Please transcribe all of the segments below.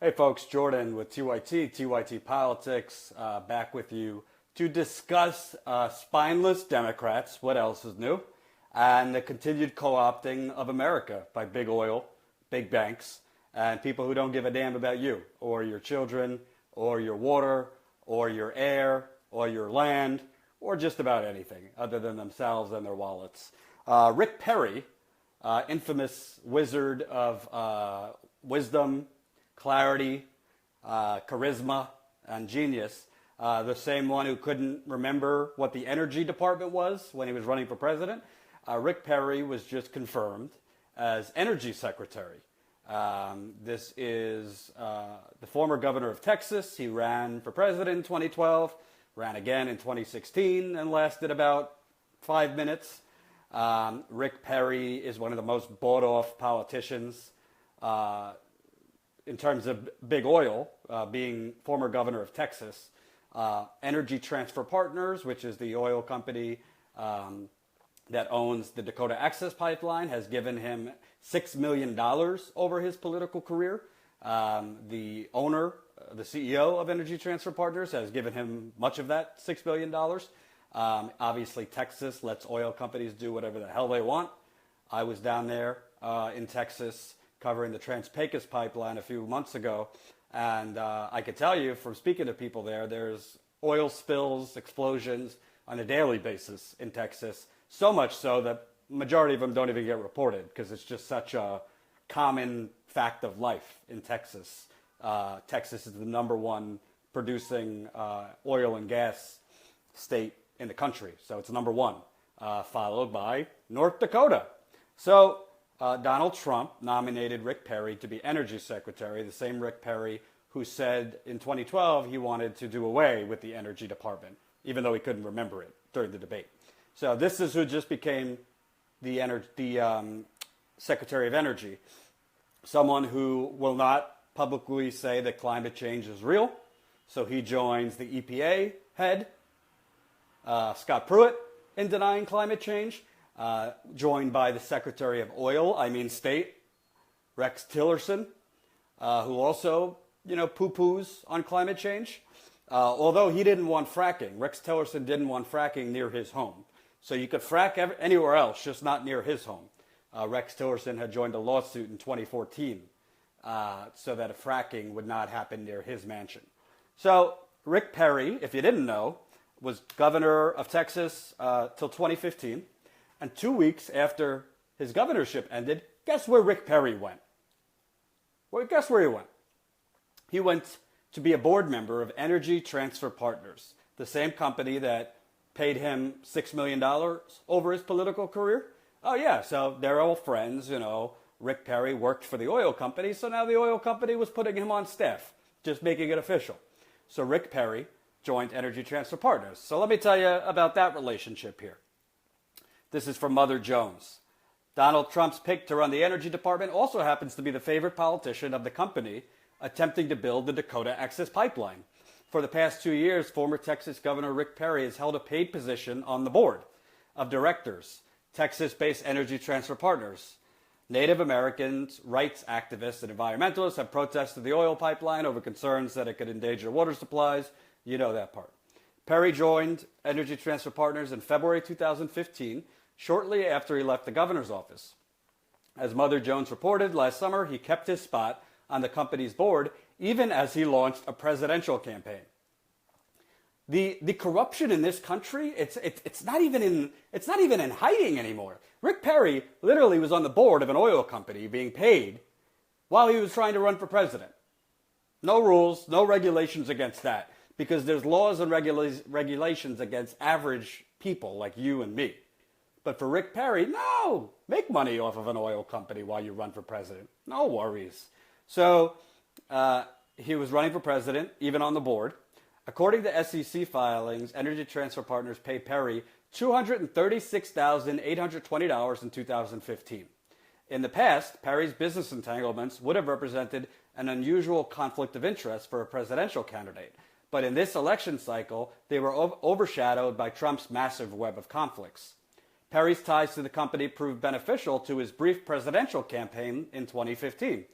Hey folks, Jordan with TYT Politics, back with you to discuss spineless Democrats, what else is new, and the continued co-opting of America by big oil, big banks, and people who don't give a damn about you, or your children, or your water, or your air, or your land, or just about anything other than themselves and their wallets. Rick Perry, infamous wizard of wisdom, clarity, charisma, and genius, the same one who couldn't remember what the energy department was when he was running for president, Rick Perry was just confirmed as energy secretary. This is the former governor of Texas. He ran for president in 2012, ran again in 2016, and lasted about 5 minutes. Rick Perry is one of the most bought-off politicians in terms of big oil, being former governor of Texas. Energy Transfer Partners, which is the oil company that owns the Dakota Access Pipeline, has given him $6 million over his political career. The owner, the CEO of Energy Transfer Partners, has given him much of that $6 million. Obviously, Texas lets oil companies do whatever the hell they want. I was down there in Texas covering the Trans-Pecos pipeline a few months ago, and I could tell you from speaking to people there, there's oil spills, explosions on a daily basis in Texas, so much so that majority of them don't even get reported because it's just such a common fact of life in Texas. Texas is the #1 producing oil and gas state in the country, so it's #1, followed by North Dakota. So Donald Trump nominated Rick Perry to be energy secretary, the same Rick Perry who said in 2012 he wanted to do away with the energy department, even though he couldn't remember it during the debate. So this is who just became the Secretary of Energy, someone who will not publicly say that climate change is real. So he joins the EPA head, Scott Pruitt, in denying climate change. Joined by the Secretary of State, Rex Tillerson, who also, poo-poos on climate change. Although he didn't want fracking. Rex Tillerson didn't want fracking near his home. So you could frack anywhere else, just not near his home. Rex Tillerson had joined a lawsuit in 2014 so that a fracking would not happen near his mansion. So Rick Perry, if you didn't know, was governor of Texas till 2015. And 2 weeks after his governorship ended, guess where Rick Perry went? Well, guess where he went? He went to be a board member of Energy Transfer Partners, the same company that paid him $6 million over his political career. Oh, yeah, so they're all friends, Rick Perry worked for the oil company, so now the oil company was putting him on staff, just making it official. So Rick Perry joined Energy Transfer Partners. So let me tell you about that relationship here. This is from Mother Jones. Donald Trump's pick to run the energy department also happens to be the favorite politician of the company attempting to build the Dakota Access Pipeline. For the past 2 years, former Texas Governor Rick Perry has held a paid position on the board of directors, Texas-based Energy Transfer Partners. Native Americans, rights activists, and environmentalists have protested the oil pipeline over concerns that it could endanger water supplies. You know that part. Perry joined Energy Transfer Partners in February 2015, shortly after he left the governor's office. As Mother Jones reported, last summer he kept his spot on the company's board even as he launched a presidential campaign. The corruption in this country, it's not even in hiding anymore. Rick Perry literally was on the board of an oil company being paid while he was trying to run for president. No rules, no regulations against that, because there's laws and regulations against average people like you and me. But for Rick Perry, no, make money off of an oil company while you run for president. No worries. So he was running for president, even on the board. According to SEC filings, Energy Transfer Partners paid Perry $236,820 in 2015. In the past, Perry's business entanglements would have represented an unusual conflict of interest for a presidential candidate. But in this election cycle, they were overshadowed by Trump's massive web of conflicts. Perry's ties to the company proved beneficial to his brief presidential campaign in 2015.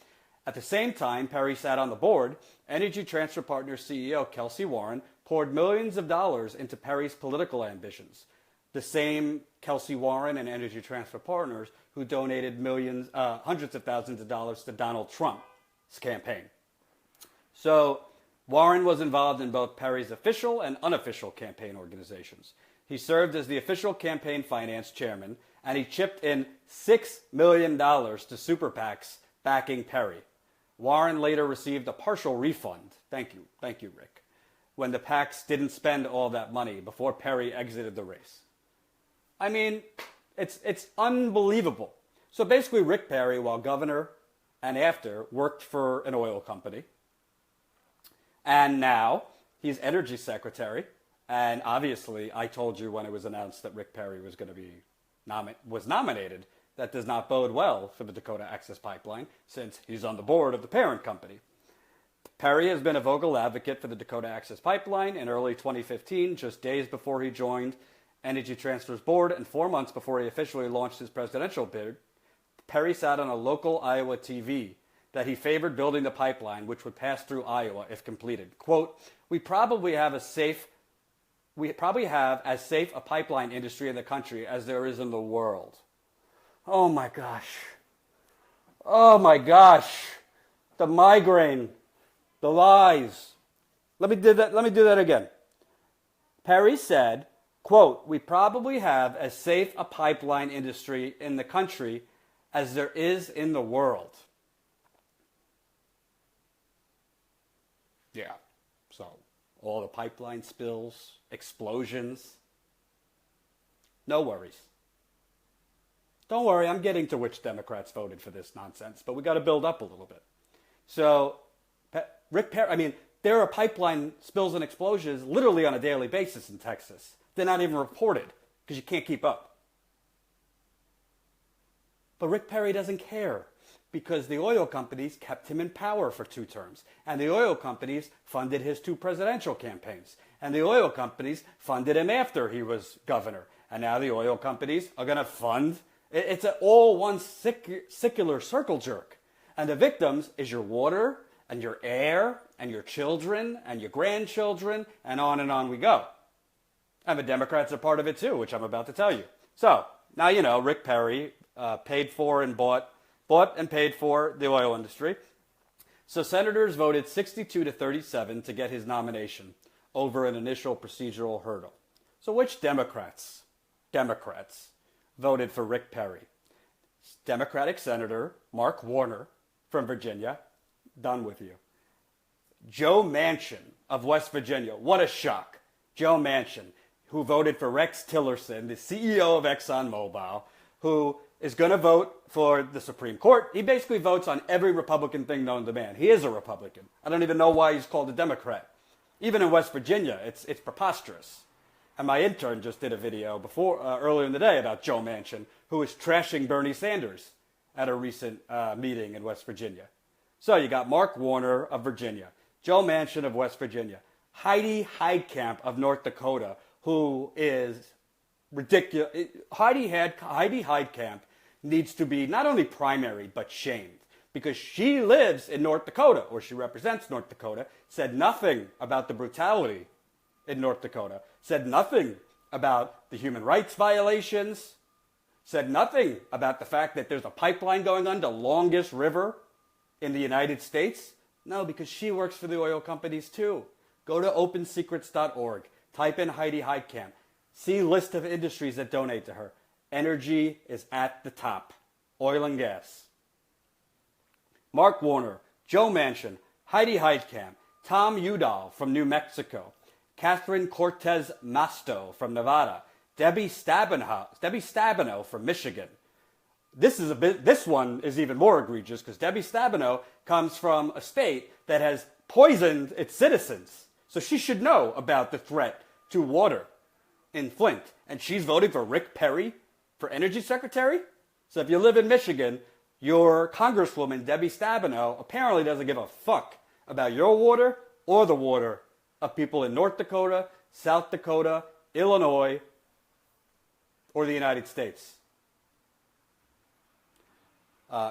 At the same time Perry sat on the board, Energy Transfer Partners CEO Kelsey Warren poured millions of dollars into Perry's political ambitions. The same Kelsey Warren and Energy Transfer Partners who donated millions, hundreds of thousands of dollars to Donald Trump's campaign. So Warren was involved in both Perry's official and unofficial campaign organizations. He served as the official campaign finance chairman, and he chipped in $6 million to super PACs backing Perry. Warren later received a partial refund. Thank you, Rick. When the PACs didn't spend all that money before Perry exited the race. I mean, it's unbelievable. So basically Rick Perry, while governor and after, worked for an oil company. And now he's energy secretary. And obviously I told you when it was announced that Rick Perry was going to be nominated, that does not bode well for the Dakota Access Pipeline since he's on the board of the parent company. Perry has been a vocal advocate for the Dakota Access Pipeline. In early 2015, just days before he joined Energy Transfer's board and 4 months before he officially launched his presidential bid, Perry said on a local Iowa TV that he favored building the pipeline, which would pass through Iowa if completed. Quote, we probably have as safe a pipeline industry in the country as there is in the world. Oh my gosh. Oh my gosh. The migraine. The lies. Let me do that again. Perry said, quote, we probably have as safe a pipeline industry in the country as there is in the world. Yeah. So all the pipeline spills, explosions. No worries. Don't worry, I'm getting to which Democrats voted for this nonsense, but we got to build up a little bit. So Rick Perry, I mean, there are pipeline spills and explosions literally on a daily basis in Texas. They're not even reported because you can't keep up. But Rick Perry doesn't care because the oil companies kept him in power for 2 terms. And the oil companies funded his 2 presidential campaigns. And the oil companies funded him after he was governor. And now the oil companies are going to fund. It's all one circular circle jerk. And the victims is your water and your air and your children and your grandchildren and on we go. And the Democrats are part of it too, which I'm about to tell you. So now you know Rick Perry paid for and bought and paid for the oil industry. So senators voted 62 to 37 to get his nomination over an initial procedural hurdle. So which Democrats voted for Rick Perry? Democratic Senator Mark Warner from Virginia. Done with you. Joe Manchin of West Virginia. What a shock. Joe Manchin, who voted for Rex Tillerson, the CEO of ExxonMobil, who is going to vote for the Supreme Court. He basically votes on every Republican thing known to man. He is a Republican. I don't even know why he's called a Democrat. Even in West Virginia, it's preposterous. And my intern just did a video earlier in the day about Joe Manchin, who was trashing Bernie Sanders at a recent meeting in West Virginia. So you got Mark Warner of Virginia, Joe Manchin of West Virginia, Heidi Heitkamp of North Dakota, who is ridiculous. Heidi Heitkamp needs to be not only primaried but shamed because she lives in North Dakota, or she represents North Dakota, said nothing about the brutality in North Dakota, said nothing about the human rights violations, said nothing about the fact that there's a pipeline going on the longest river in the United States. No, because she works for the oil companies too. Go to opensecrets.org, type in Heidi Heitkamp, see list of industries that donate to her. Energy is at the top. Oil and gas. Mark Warner, Joe Manchin, Heidi Heitkamp, Tom Udall from New Mexico, Catherine Cortez Masto from Nevada, Debbie Stabenow from Michigan. This one is even more egregious because Debbie Stabenow comes from a state that has poisoned its citizens. So she should know about the threat to water in Flint. And she's voting for Rick Perry for energy secretary? So if you live in Michigan, your congresswoman, Debbie Stabenow, apparently doesn't give a fuck about your water or the water of people in North Dakota, South Dakota, Illinois, or the United States.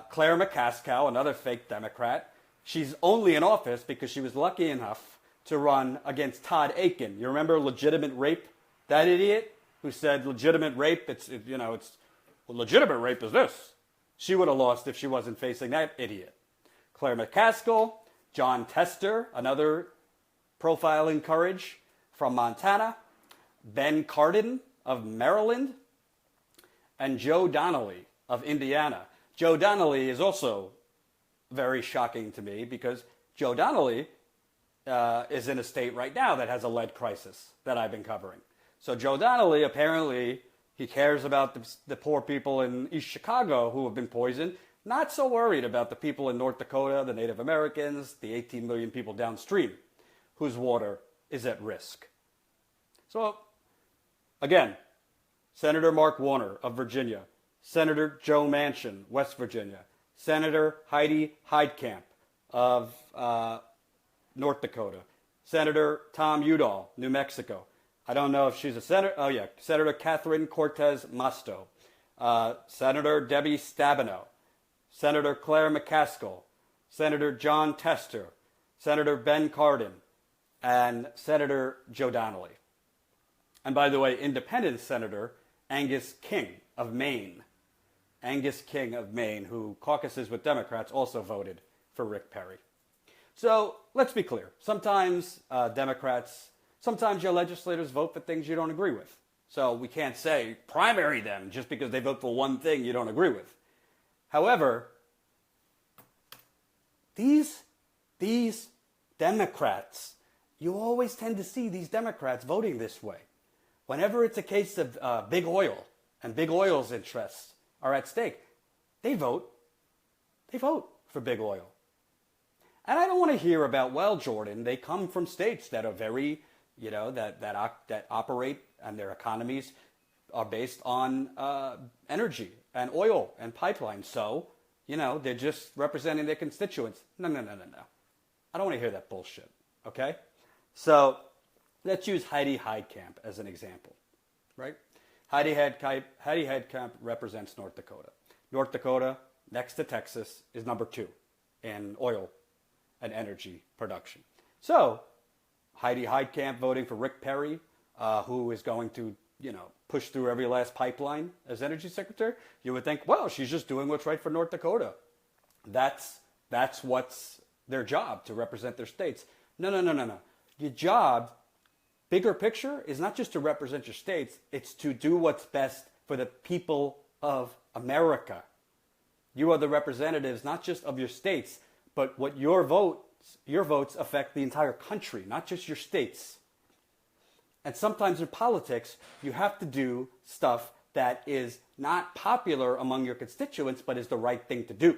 Claire McCaskill, another fake Democrat, She's only in office because she was lucky enough to run against Todd Akin. You remember legitimate rape? That idiot who said legitimate rape, well, legitimate rape is this. She would have lost if she wasn't facing that idiot. Claire McCaskill, John Tester, another profiling courage from Montana, Ben Cardin of Maryland, and Joe Donnelly of Indiana. Joe Donnelly is also very shocking to me because Joe Donnelly is in a state right now that has a lead crisis that I've been covering. So Joe Donnelly, apparently, he cares about the poor people in East Chicago who have been poisoned, not so worried about the people in North Dakota, the Native Americans, the 18 million people downstream whose water is at risk. So, again, Senator Mark Warner of Virginia, Senator Joe Manchin, West Virginia, Senator Heidi Heitkamp of North Dakota, Senator Tom Udall, New Mexico. I don't know if she's a senator. Oh, yeah. Senator Catherine Cortez Masto. Senator Debbie Stabenow. Senator Claire McCaskill. Senator John Tester. Senator Ben Cardin. And Senator Joe Donnelly. And by the way, independent Senator Angus King of Maine. Angus King of Maine, who caucuses with Democrats, also voted for Rick Perry. So let's be clear. Sometimes sometimes your legislators vote for things you don't agree with. So we can't say primary them just because they vote for one thing you don't agree with. However, these Democrats, you always tend to see these Democrats voting this way. Whenever it's a case of big oil and big oil's interests are at stake, they vote for big oil. And I don't want to hear about, well, Jordan, they come from states that are very, that operate and their economies are based on energy and oil and pipelines. So, they're just representing their constituents. No. I don't want to hear that bullshit, okay? So let's use Heidi Heitkamp as an example, right? Heidi Heitkamp represents North Dakota. North Dakota, next to Texas, is number 2 in oil and energy production. So Heidi Heitkamp voting for Rick Perry, who is going to, push through every last pipeline as energy secretary, you would think, well, she's just doing what's right for North Dakota. That's what's their job, to represent their states. No. Your job, bigger picture, is not just to represent your states, it's to do what's best for the people of America. You are the representatives not just of your states, but what your votes affect the entire country, not just your states. And sometimes in politics, you have to do stuff that is not popular among your constituents, but is the right thing to do.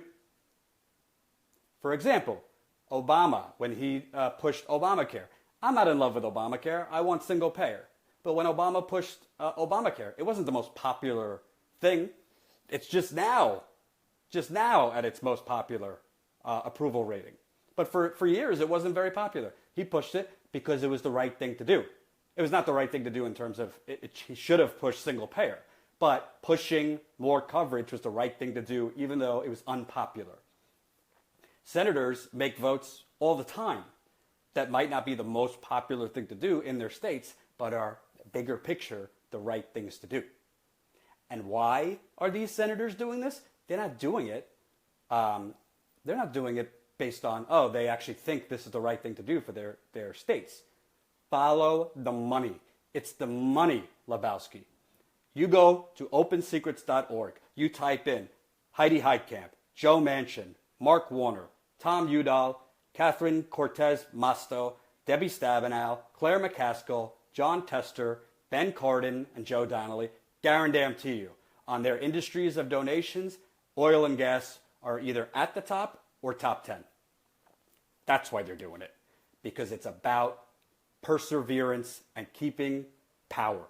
For example, Obama, when he pushed Obamacare. I'm not in love with Obamacare. I want single payer. But when Obama pushed Obamacare, it wasn't the most popular thing. It's just now at its most popular approval rating. But for years, it wasn't very popular. He pushed it because it was the right thing to do. It was not the right thing to do in terms of he should have pushed single payer. But pushing more coverage was the right thing to do, even though it was unpopular. Senators make votes all the time that might not be the most popular thing to do in their states, but are, bigger picture, the right things to do. And why are these senators doing this? They're not doing it. They're not doing it based on, they actually think this is the right thing to do for their states. Follow the money. It's the money, Lebowski. You go to opensecrets.org. You type in Heidi Heitkamp, Joe Manchin, Mark Warner, Tom Udall, Catherine Cortez Masto, Debbie Stabenow, Claire McCaskill, John Tester, Ben Cardin, and Joe Donnelly. Guarantee you, on their industries of donations, oil and gas are either at the top or top 10. That's why they're doing it, because it's about perseverance and keeping power.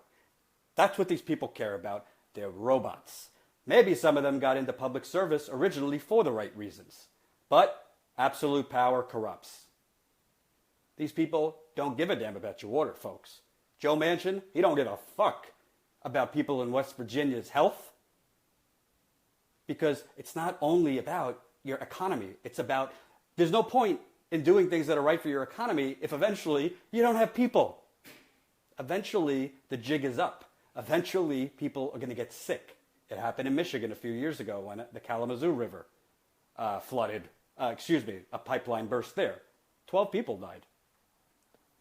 That's what these people care about. They're robots. Maybe some of them got into public service originally for the right reasons, but absolute power corrupts. These people don't give a damn about your water, folks. Joe Manchin, he don't give a fuck about people in West Virginia's health, because it's not only about your economy. It's about There's no point in doing things that are right for your economy if eventually you don't have people. Eventually, the jig is up. Eventually, people are going to get sick. It happened in Michigan a few years ago when the Kalamazoo River flooded. A pipeline burst there. 12 people died.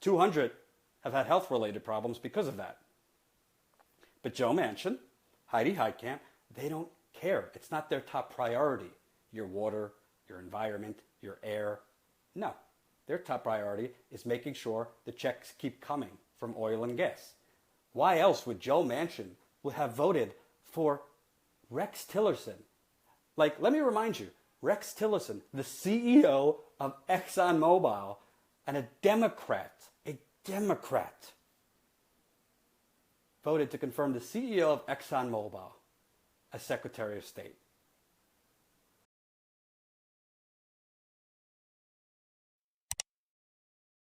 200 have had health-related problems because of that. But Joe Manchin, Heidi Heitkamp, they don't care. It's not their top priority. Your water, your environment, your air. No. Their top priority is making sure the checks keep coming from oil and gas. Why else would Joe Manchin have voted for Rex Tillerson? Like, let me remind you, Rex Tillerson, the CEO of ExxonMobil, and a Democrat, voted to confirm the CEO of ExxonMobil as Secretary of State.